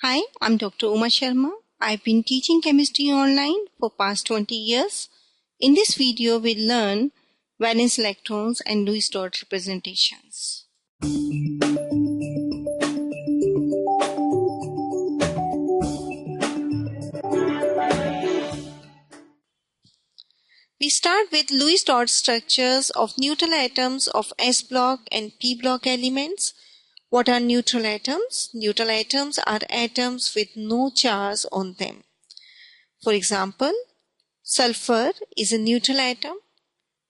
Hi, I'm Dr. Uma Sharma. I've been teaching chemistry online for past 20 years. In this video, we'll learn valence electrons and Lewis dot representations. We start with Lewis dot structures of neutral atoms of S block and P block elements. What are neutral atoms? Neutral atoms are atoms with no charge on them. For example, sulfur is a neutral atom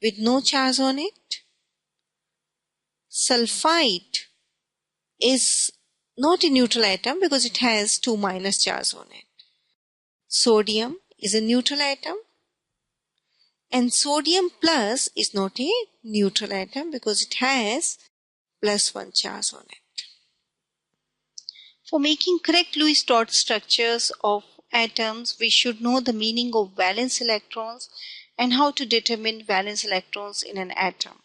with no charge on it. Sulfide is not a neutral atom because it has 2 minus charge on it. Sodium is a neutral atom, and sodium plus is not a neutral atom because it has +1 charge on it. For making correct Lewis dot structures of atoms, we should know the meaning of valence electrons and how to determine valence electrons in an atom.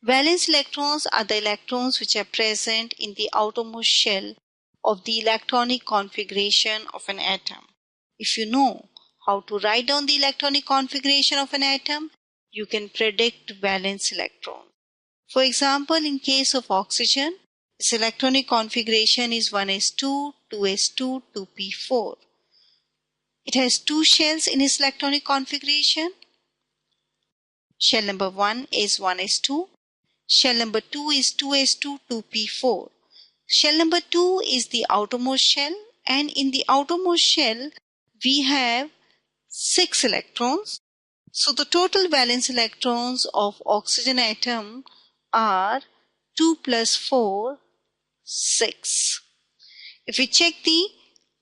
Valence electrons are the electrons which are present in the outermost shell of the electronic configuration of an atom. If you know how to write down the electronic configuration of an atom, you can predict valence electrons. For example, in case of oxygen, its electronic configuration is 1s2, 2s2, 2p4. It has two shells in its electronic configuration. Shell number 1 is 1s2. Shell number 2 is 2s2, 2p4. Shell number 2 is the outermost shell, and in the outermost shell we have 6 electrons. So the total valence electrons of oxygen atom are 2 plus 4, 6. If we check the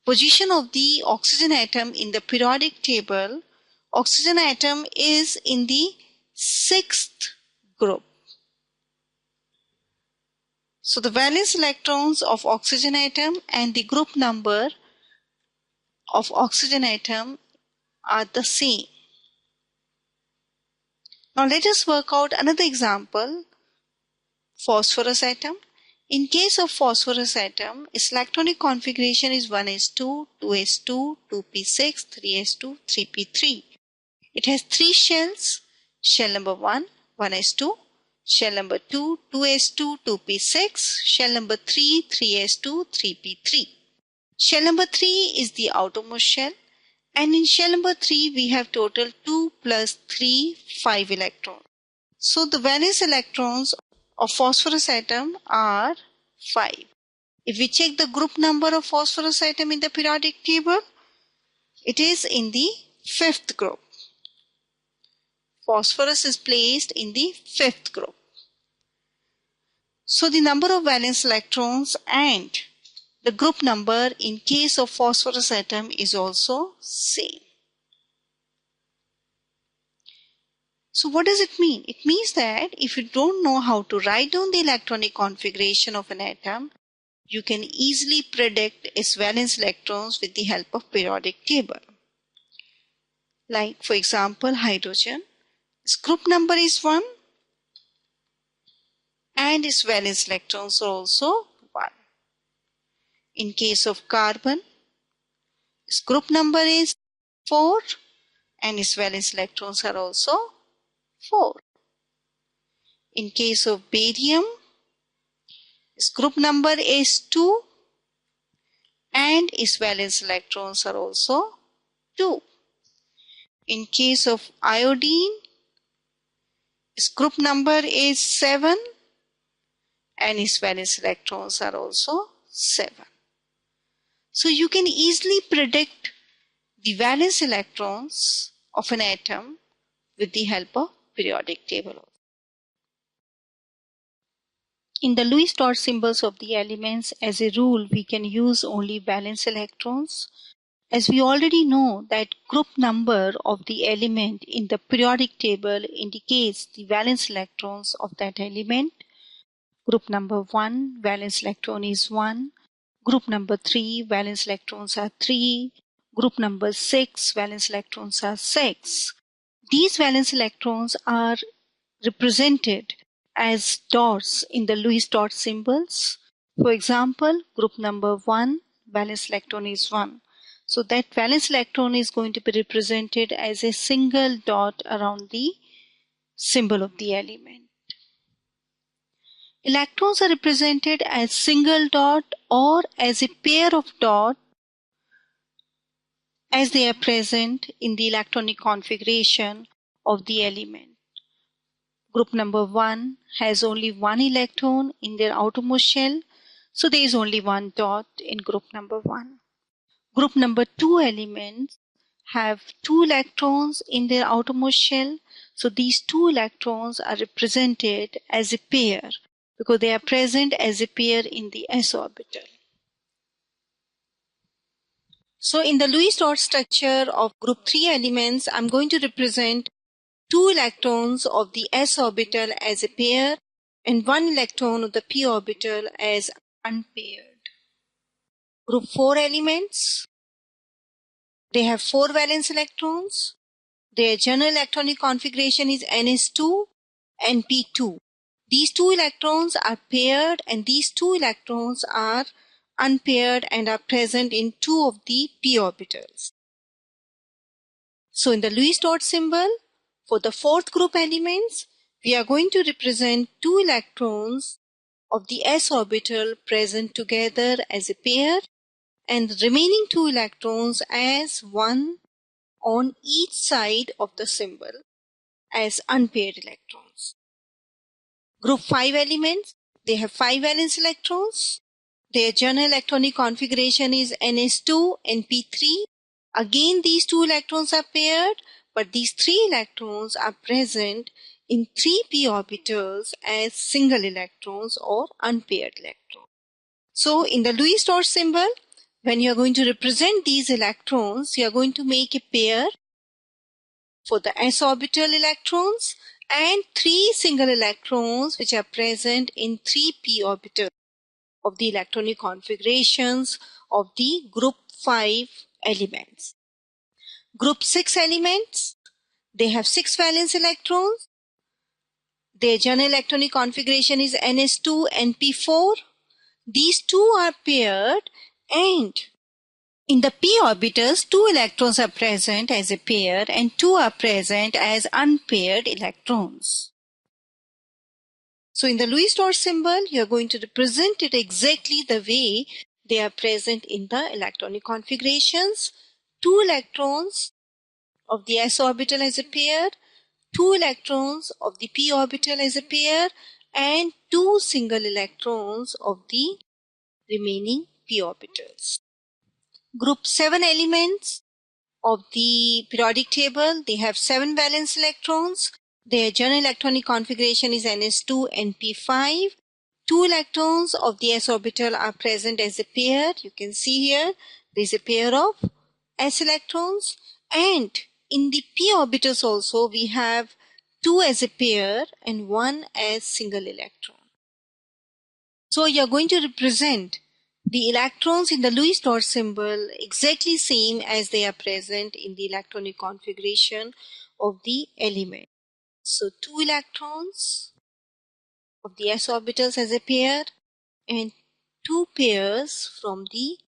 position of the oxygen atom in the periodic table, oxygen atom is in the 6th group. So the valence electrons of oxygen atom and the group number of oxygen atom are the same. Now let us work out another example, phosphorus atom. In case of phosphorus atom, its electronic configuration is 1s2, 2s2, 2p6, 3s2, 3p3. It has 3 shells. Shell number 1, 1s2. Shell number 2, 2s2, 2p6. Shell number 3, 3s2, 3p3. Shell number 3 is the outermost shell, and in shell number 3 we have total 2 plus 3, 5 electrons. So the valence electrons of phosphorus atom are 5. If we check the group number of phosphorus atom in the periodic table, it is in the 5th group. Phosphorus is placed in the 5th group. So the number of valence electrons and the group number in case of phosphorus atom is also same. So what does it mean? It means that if you don't know how to write down the electronic configuration of an atom, you can easily predict its valence electrons with the help of periodic table. Like for example, hydrogen, its group number is 1 and its valence electrons are also 1. In case of carbon, its group number is 4 and its valence electrons are also 4. In case of barium, its group number is 2 and its valence electrons are also 2. In case of iodine, its group number is 7 and its valence electrons are also 7. So you can easily predict the valence electrons of an atom with the help of periodic table. In the Lewis dot symbols of the elements, as a rule, we can use only valence electrons, as we already know that group number of the element in the periodic table indicates the valence electrons of that element. Group number 1, valence electron is 1. Group number 3, valence electrons are 3. Group number 6, valence electrons are 6. These valence electrons are represented as dots in the Lewis dot symbols. For example, group number 1, valence electron is 1. So that valence electron is going to be represented as a single dot around the symbol of the element. Electrons are represented as single dot or as a pair of dots as they are present in the electronic configuration of the element. Group number 1 has only one electron in their outermost shell, so there is only one dot in group number 1. Group number 2 elements have two electrons in their outermost shell, so these two electrons are represented as a pair because they are present as a pair in the s orbital. So in the Lewis dot structure of group 3 elements, I'm going to represent two electrons of the s orbital as a pair and one electron of the p orbital as unpaired. Group 4 elements, they have four valence electrons. Their general electronic configuration is ns2 and p2. These two electrons are paired and these two electrons are unpaired and are present in two of the p orbitals. So in the Lewis dot symbol, for the fourth group elements, we are going to represent two electrons of the s orbital present together as a pair and the remaining two electrons as one on each side of the symbol as unpaired electrons. Group 5 elements, they have 5 valence electrons. Their general electronic configuration is ns2 and p3. Again, these two electrons are paired, but these three electrons are present in three p orbitals as single electrons or unpaired electrons. So in the Lewis dot symbol, when you are going to represent these electrons, you are going to make a pair for the s orbital electrons and three single electrons which are present in three p orbitals of the electronic configurations of the group 5 elements. Group 6 elements, they have 6 valence electrons. Their general electronic configuration is ns2 and p4. These two are paired and in the p orbitals, two electrons are present as a pair and two are present as unpaired electrons. So in the Lewis dot symbol, you are going to represent it exactly the way they are present in the electronic configurations. Two electrons of the s orbital as a pair, two electrons of the p orbital as a pair, and two single electrons of the remaining p orbitals. Group 7 elements of the periodic table, they have 7 valence electrons. Their general electronic configuration is ns2 and p5. Two electrons of the s orbital are present as a pair. You can see here there is a pair of s electrons, and in the p orbitals also we have two as a pair and one as single electron. So you are going to represent the electrons in the Lewis dot symbol exactly same as they are present in the electronic configuration of the element. So two electrons of the s orbitals as a pair and two pairs from the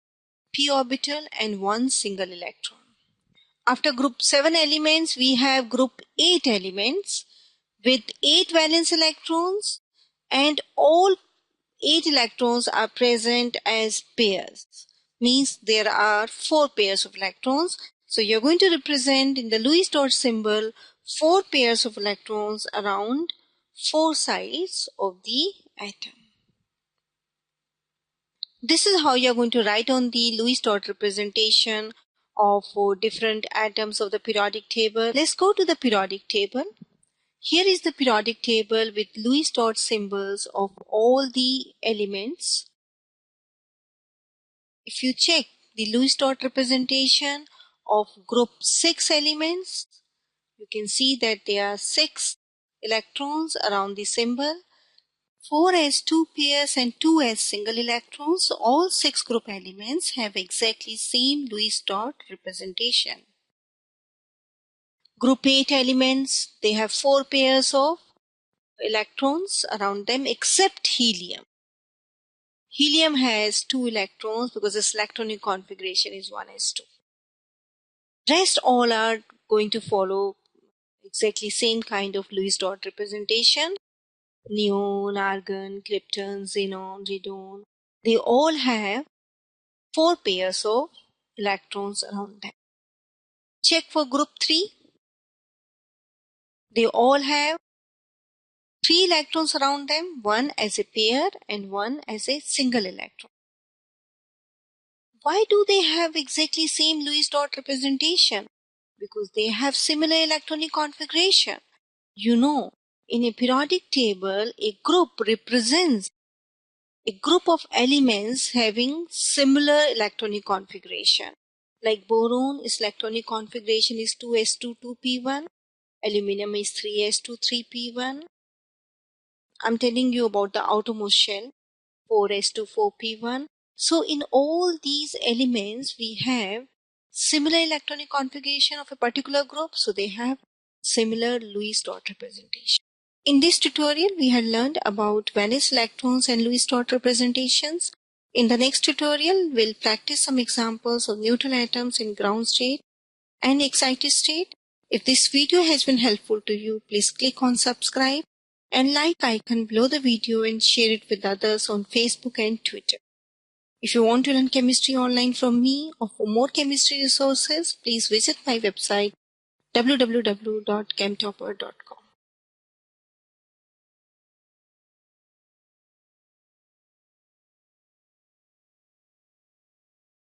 p orbital and one single electron. After group 7 elements, we have group 8 elements with 8 valence electrons and all 8 electrons are present as pairs. Means there are 4 pairs of electrons. So you're going to represent in the Lewis dot symbol 4 pairs of electrons around 4 sides of the atom. This is how you're going to write on the Lewis dot representation of 4 different atoms of the periodic table. Let's go to the periodic table. Here is the periodic table with Lewis dot symbols of all the elements. If you check the Lewis dot representation of group 6 elements, you can see that there are 6 electrons around the symbol, 4 as 2 pairs and 2 as single electrons. All 6 group elements have exactly same Lewis dot representation. Group 8 elements, they have 4 pairs of electrons around them except helium. Helium has 2 electrons because its electronic configuration is 1s2. Rest all are going to follow exactly same kind of Lewis dot representation. Neon, argon, krypton, xenon, radon. They all have 4 pairs of electrons around them. Check for group 3. They all have 3 electrons around them, one as a pair and one as a single electron. Why do they have exactly same Lewis dot representation? Because they have similar electronic configuration. You know, in a periodic table, a group represents a group of elements having similar electronic configuration. Like boron, its electronic configuration is 2s2 2p1, aluminum is 3s2 3p1. I'm telling you about the outermost shell, 4s2 4p1. So in all these elements, we have similar electronic configuration of a particular group, so they have similar Lewis dot representation. In this tutorial, we had learned about valence electrons and Lewis dot representations. In the next tutorial, we'll practice some examples of neutral atoms in ground state and excited state. If this video has been helpful to you, please click on subscribe and like icon below the video and share it with others on Facebook and Twitter. If you want to learn chemistry online from me or for more chemistry resources, please visit my website www.chemtopper.com.